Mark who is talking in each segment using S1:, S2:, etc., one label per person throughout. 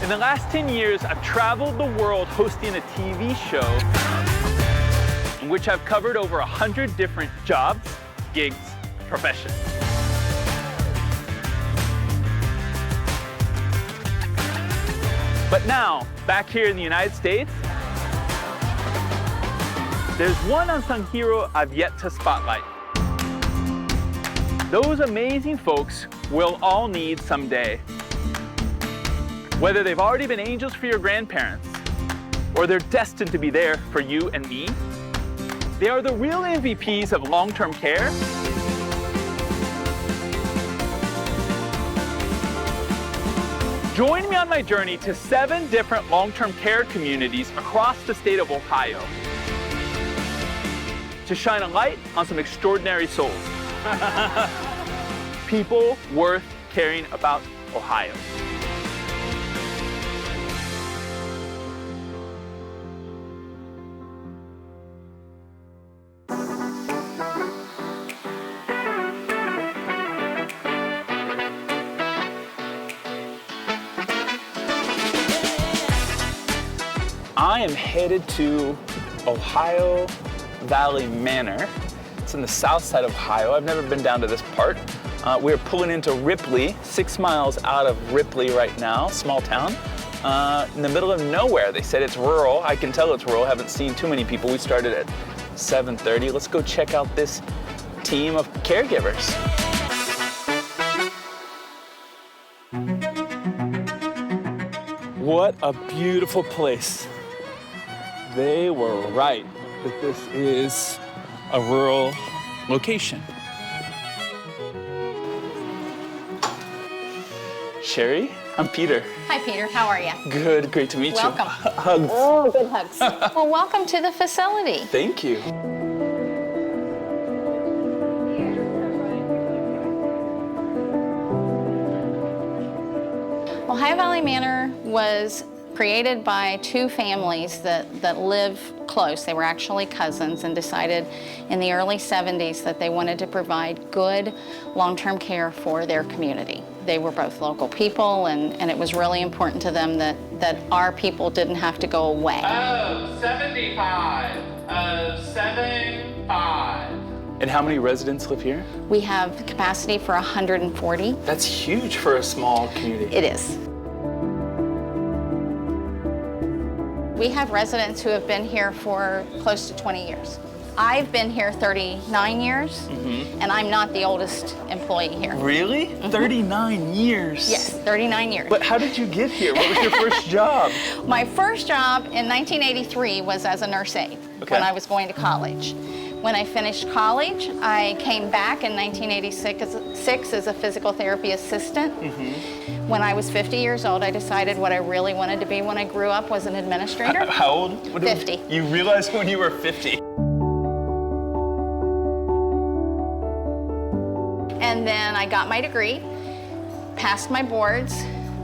S1: In the last 10 years, I've traveled the world hosting a TV show in which I've covered over 100 different jobs, gigs, professions. But now, back here in the United States, there's one unsung hero I've yet to spotlight. Those amazing folks we'll all need someday. Whether they've already been angels for your grandparents, or they're destined to be there for you and me, they are the real MVPs of long-term care. Join me on my journey to 7 different long-term care communities across the state of Ohio to shine a light on some extraordinary souls. People worth caring about Ohio. I am headed to Ohio Valley Manor. It's in the south side of Ohio. I've never been down to this part. We're pulling into Ripley, 6 miles out of Ripley right now, small town, in the middle of nowhere. They said it's rural. I can tell it's rural. I haven't seen too many people. We started at 7:30. Let's go check out this team of caregivers. What a beautiful place. They were right that this is a rural location. Cherie, I'm Peter.
S2: Hi, Peter. How are you?
S1: Good, great to meet you.
S2: Welcome.
S1: Hugs.
S2: Oh, good hugs. Well, welcome to the facility.
S1: Thank you.
S2: Ohio Valley Manor was created by 2 families that live close. They were actually cousins and decided in the early 70s that they wanted to provide good long-term care for their community. They were both local people, and it was really important to them that our people didn't have to go away.
S1: Oh, 75. 75. And how many residents live here?
S2: We have capacity for 140.
S1: That's huge for a small community.
S2: It is. We have residents who have been here for close to 20 years. I've been here 39 years, and I'm not the oldest employee here.
S1: Really? 39 years?
S2: Yes, 39 years.
S1: But how did you get here? What was your first job?
S2: My first job in 1983 was as a nurse aide when I was going to college. When I finished college, I came back in 1986 as a physical therapy assistant. When I was 50 years old, I decided what I really wanted to be when I grew up was an administrator.
S1: How old?
S2: 50.
S1: You realized when you were 50?
S2: And then I got my degree, passed my boards,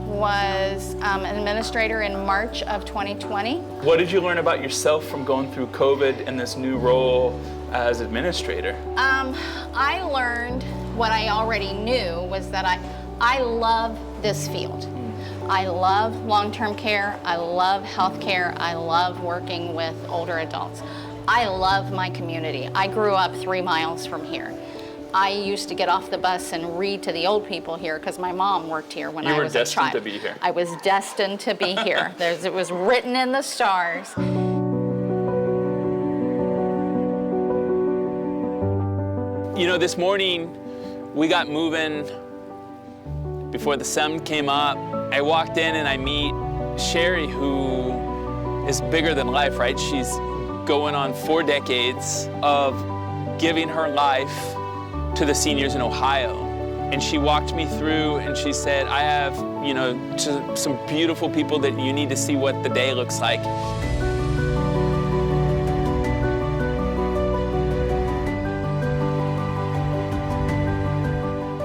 S2: was an administrator in March of 2020.
S1: What did you learn about yourself from going through COVID and this new role as administrator?
S2: I learned what I already knew was that I love this field. I love long-term care, I love health care, I love working with older adults. I love my community. I grew up 3 miles from here. I used to get off the bus and read to the old people here because my mom worked here when I was a child.
S1: You were destined to be here.
S2: I was destined to be here. It was written in the stars.
S1: You know, this morning we got moving before the sun came up. I walked in and I meet Cherie, who is bigger than life, right? She's going on 4 decades of giving her life to the seniors in Ohio. And she walked me through and she said, I have, some beautiful people that you need to see what the day looks like.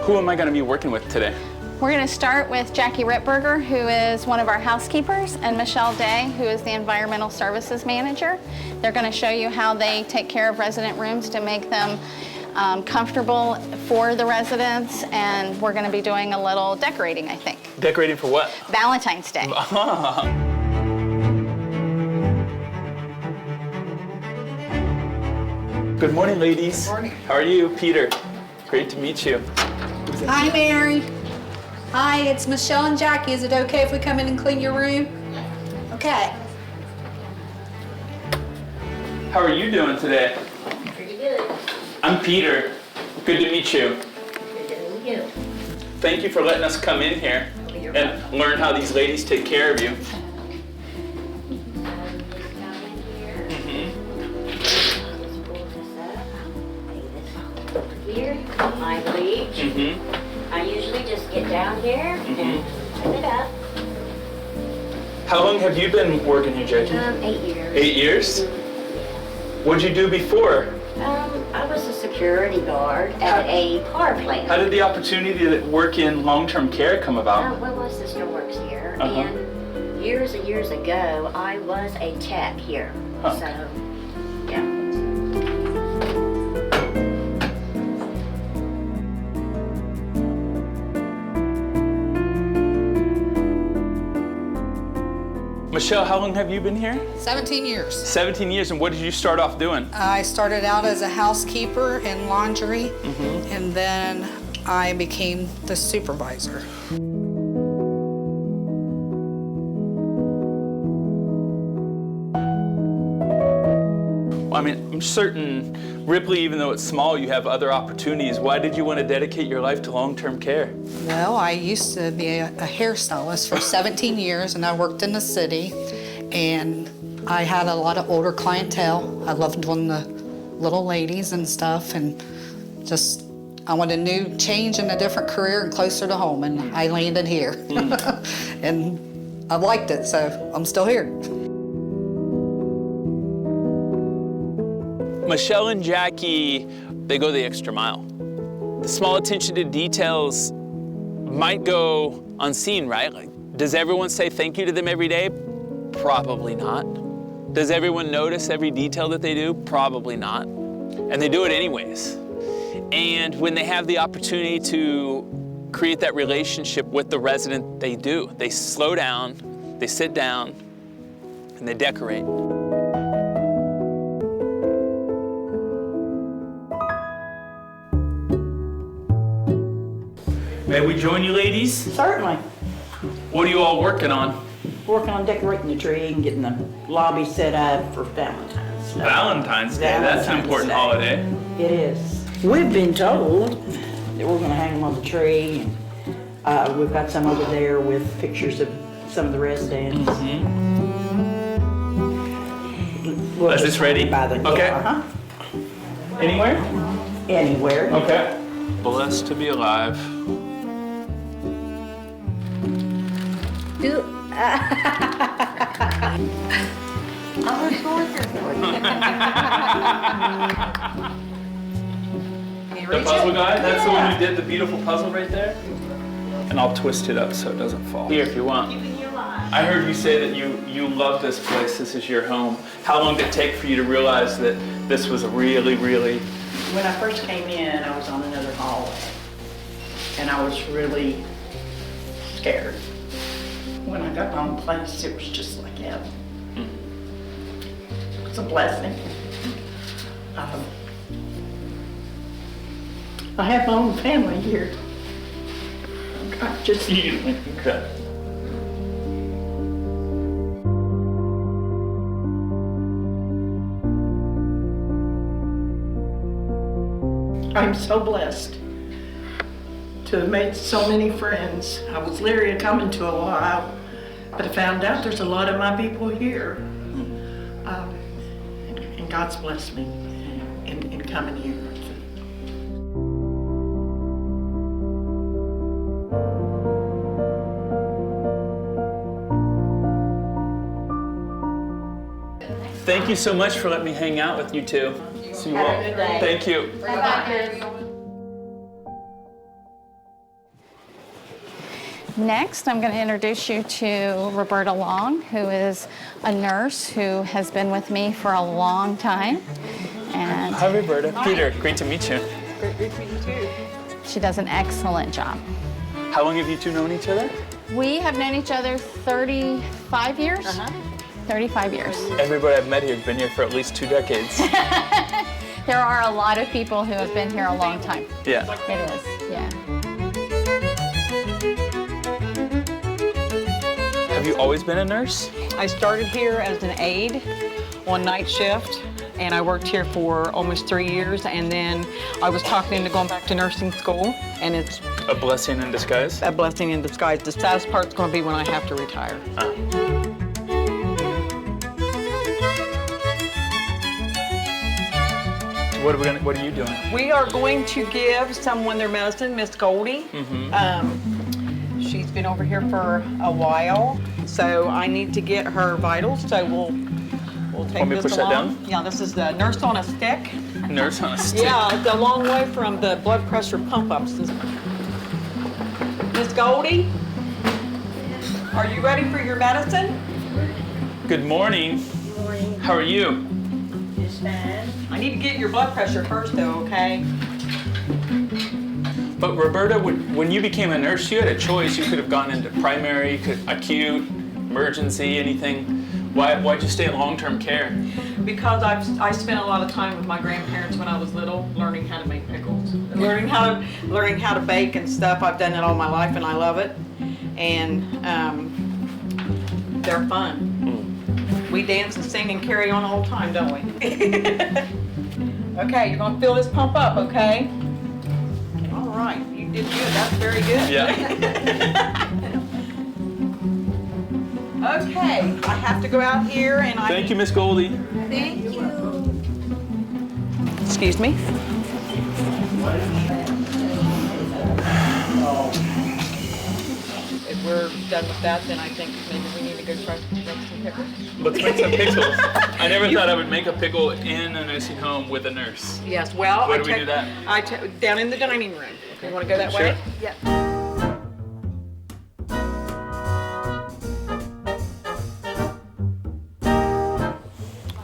S1: Who am I going to be working with today?
S2: We're going to start with Jackie Rittberger, who is one of our housekeepers, and Michelle Day, who is the environmental services manager. They're going to show you how they take care of resident rooms to make them comfortable for the residents, and we're going to be doing a little decorating, I think.
S1: Decorating for what?
S2: Valentine's Day.
S1: Good morning, ladies.
S3: Good morning.
S1: How are you? Peter. Great to meet you.
S3: Hi, Mary. Hi, it's Michelle and Jackie. Is it okay if we come in and clean your room? Okay.
S1: How are you doing today?
S4: Pretty good.
S1: I'm Peter. Good to meet you.
S4: Good to meet you.
S1: Thank you for letting us come in here and learn how these ladies take care of you.
S4: Here, my bleach. I usually just get down here and put it up.
S1: How long have you been working here, Jackie?
S4: 8 years.
S1: 8 years? What'd you do before?
S4: I was a security guard at a car plant.
S1: How did the opportunity to work in long-term care come about?
S4: Well, my sister works here,
S1: Uh-huh.
S4: and years and years ago, I was a tech here.
S1: Huh.
S4: So, yeah.
S1: Michelle, how long have you been here?
S3: 17 years.
S1: 17 years, and what did you start off doing?
S3: I started out as a housekeeper in laundry, and then I became the supervisor.
S1: Well, I mean, I'm certain Ripley, even though it's small, you have other opportunities. Why did you want to dedicate your life to long-term care?
S3: Well, I used to be a hairstylist for 17 years, and I worked in the city, and I had a lot of older clientele. I loved doing the little ladies and stuff, and just I wanted a new change and a different career and closer to home, and I landed here. And I liked it, so I'm still here.
S1: Michelle and Jackie, they go the extra mile. The small attention to details might go unseen, right? Like, does everyone say thank you to them every day? Probably not. Does everyone notice every detail that they do? Probably not. And they do it anyways. And when they have the opportunity to create that relationship with the resident, they do. They slow down, they sit down, and they decorate. May we join you, ladies?
S5: Certainly.
S1: What are you all working on?
S5: Working on decorating the tree and getting the lobby set up for Valentine's Day.
S1: Valentine's Day, that's an
S5: Valentine's
S1: important
S5: Day.
S1: holiday.
S5: It is. We've been told that we're gonna hang them on the tree, and we've got some over there with pictures of some of the residents. We'll
S1: Is
S5: just
S1: this ready?
S5: by the
S1: Okay.
S5: Uh-huh.
S1: Anywhere?
S5: Anywhere.
S1: Okay. Blessed to be alive.
S4: I was going for
S1: The puzzle guy? That's the one who did the beautiful puzzle right there? And I'll twist it up so it doesn't fall. Here, if you want. I heard you say that you love this place. This is your home. How long did it take for you to realize that this was a really, really...
S5: When I first came in, I was on another hallway, and I was really scared. When I got my own place, it was just like heaven. It was a blessing. I have my own family here. I just
S1: Okay.
S5: I'm so blessed to have made so many friends. I was leery of coming to Ohio, but I found out there's a lot of my people here. And God's blessed me in coming here.
S1: Thank you so much for letting me hang out with you two. See you all.
S5: Have a good day.
S1: Thank you.
S2: Next, I'm going to introduce you to Roberta Long, who is a nurse who has been with me for a long time. And
S1: Hi, Roberta. Peter, great to meet you.
S6: Great to meet you too.
S2: She does an excellent job.
S1: How long have you two known each other?
S2: We have known each other 35 years. 35 years.
S1: Everybody I've met here has been here for at least 2 decades.
S2: There are a lot of people who have been here a long time.
S1: Yeah.
S2: It is, yeah.
S1: Have you always been a nurse?
S6: I started here as an aide on night shift, and I worked here for almost 3 years, and then I was talking into going back to nursing school, and it's
S1: A blessing in disguise?
S6: a blessing in disguise. The saddest part's gonna be when I have to retire.
S1: What are you doing?
S6: We are going to give someone their medicine, Miss Goldie. She's been over here for a while, so I need to get her vitals. So we'll take
S1: Want me to
S6: this
S1: push that
S6: along.
S1: down?
S6: Yeah, this is the Nurse on a Stick.
S1: Nurse on a stick.
S6: Yeah, it's a long way from the blood pressure pump ups. Miss Goldie, are you ready for your medicine?
S1: Good morning.
S4: Good morning.
S1: How are you?
S4: Just fine.
S6: I need to get your blood pressure first, though, okay?
S1: But Roberta, when you became a nurse, you had a choice. You could have gone into primary, acute, emergency, anything. Why'd you stay in long-term care?
S6: Because I spent a lot of time with my grandparents when I was little, learning how to make pickles, learning how to bake and stuff. I've done it all my life, and I love it. And they're fun. We dance and sing and carry on all the time, don't we? Okay, you're gonna fill this pump up, okay? All right, you did good. That's very good.
S1: Yeah.
S6: Okay, I have to go out here and
S1: Thank you, Miss Goldie.
S2: Thank you.
S6: Excuse me. If we're done with that, then I think maybe we need to go try to make some pickles.
S1: Let's make some pickles. I never thought I would make a pickle in a nursing home with a nurse.
S6: Yes, well,
S1: Where do we do that?
S6: Down in the dining room. You want to go that way?
S1: Sure.
S6: Yeah.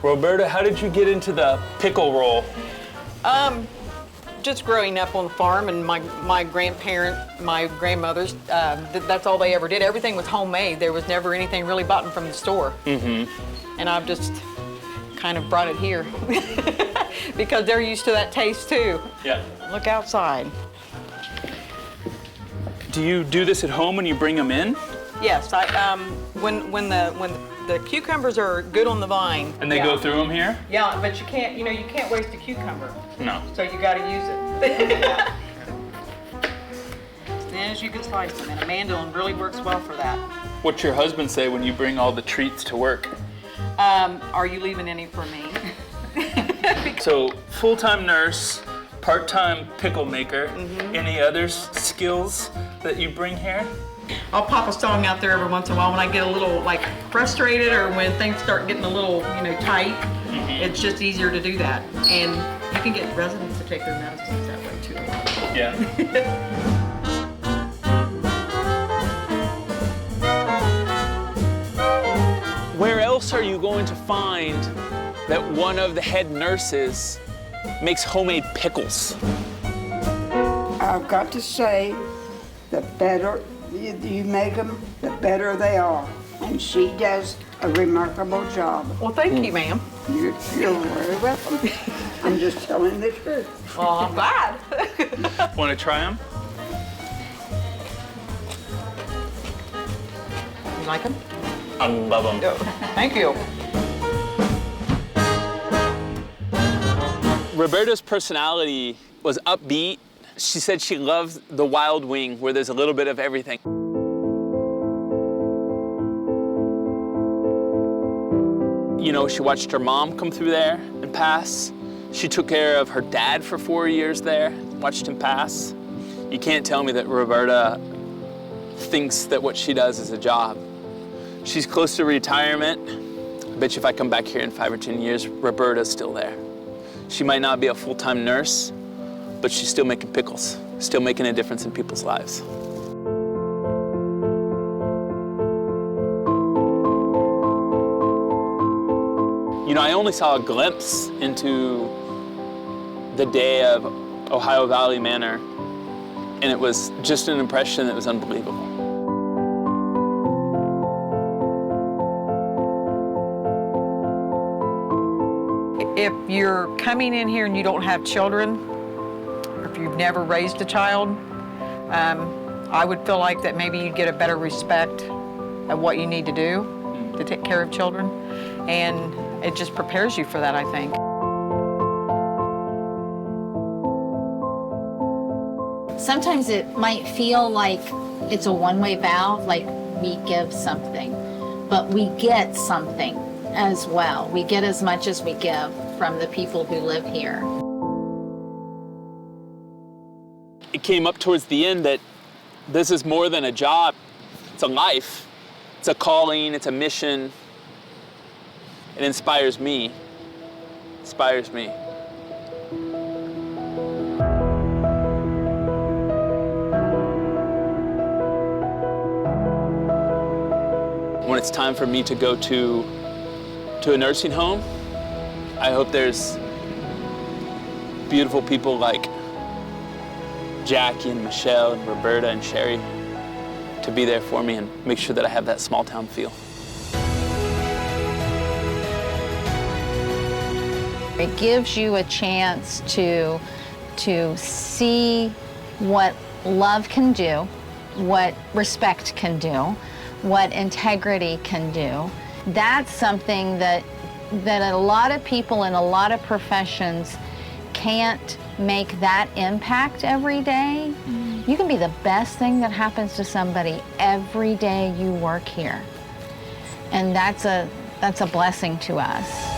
S1: Roberta, how did you get into the pickle roll?
S6: Just growing up on the farm, and my grandmothers, that's all they ever did. Everything was homemade. There was never anything really bought from the store. And I've just kind of brought it here because they're used to that taste too.
S1: Yeah.
S6: Look outside.
S1: Do you do this at home when you bring them in?
S6: Yes, when the cucumbers are good on the vine.
S1: And they go through them here?
S6: Yeah, but you can't waste a cucumber.
S1: No.
S6: So you got to use it. As thin as you can slice them, and a mandolin really works well for that.
S1: What's your husband say when you bring all the treats to work?
S6: Are you leaving any for me?
S1: So, full-time nurse, part-time pickle maker. Any other skills that you bring here?
S6: I'll pop a song out there every once in a while when I get a little frustrated or when things start getting a little tight. It's just easier to do that, and you can get residents to take their medicines that way too.
S1: Yeah. Where else are you going to find that one of the head nurses makes homemade pickles?
S7: I've got to say, the better you make them, the better they are. And she does a remarkable job.
S6: Well, thank you, ma'am.
S7: You're very welcome. I'm just telling the truth.
S6: Well, I'm glad.
S1: Want to try them?
S6: You like them?
S1: I love them.
S6: Thank you.
S1: Roberta's personality was upbeat. She said she loves the wild wing where there's a little bit of everything. You know, she watched her mom come through there and pass. She took care of her dad for 4 years there, watched him pass. You can't tell me that Roberta thinks that what she does is a job. She's close to retirement. I bet you if I come back here in 5 or 10 years, Roberta's still there. She might not be a full-time nurse, but she's still making pickles, still making a difference in people's lives. You know, I only saw a glimpse into the day of Ohio Valley Manor, and it was just an impression that was unbelievable.
S6: If you're coming in here and you don't have children, or if you've never raised a child, I would feel like that maybe you'd get a better respect of what you need to do to take care of children, and it just prepares you for that, I think.
S2: Sometimes it might feel like it's a one-way valve, like we give something, but we get something as well. We get as much as we give from the people who live here.
S1: It came up towards the end that this is more than a job. It's a life. It's a calling. It's a mission. It inspires me. Inspires me. When it's time for me to go to a nursing home, I hope there's beautiful people like Jackie and Michelle and Roberta and Cherie to be there for me and make sure that I have that small town feel.
S2: It gives you a chance to see what love can do, what respect can do, what integrity can do. That's something that a lot of people in a lot of professions can't make that impact every day. You can be the best thing that happens to somebody every day you work here. And that's a blessing to us.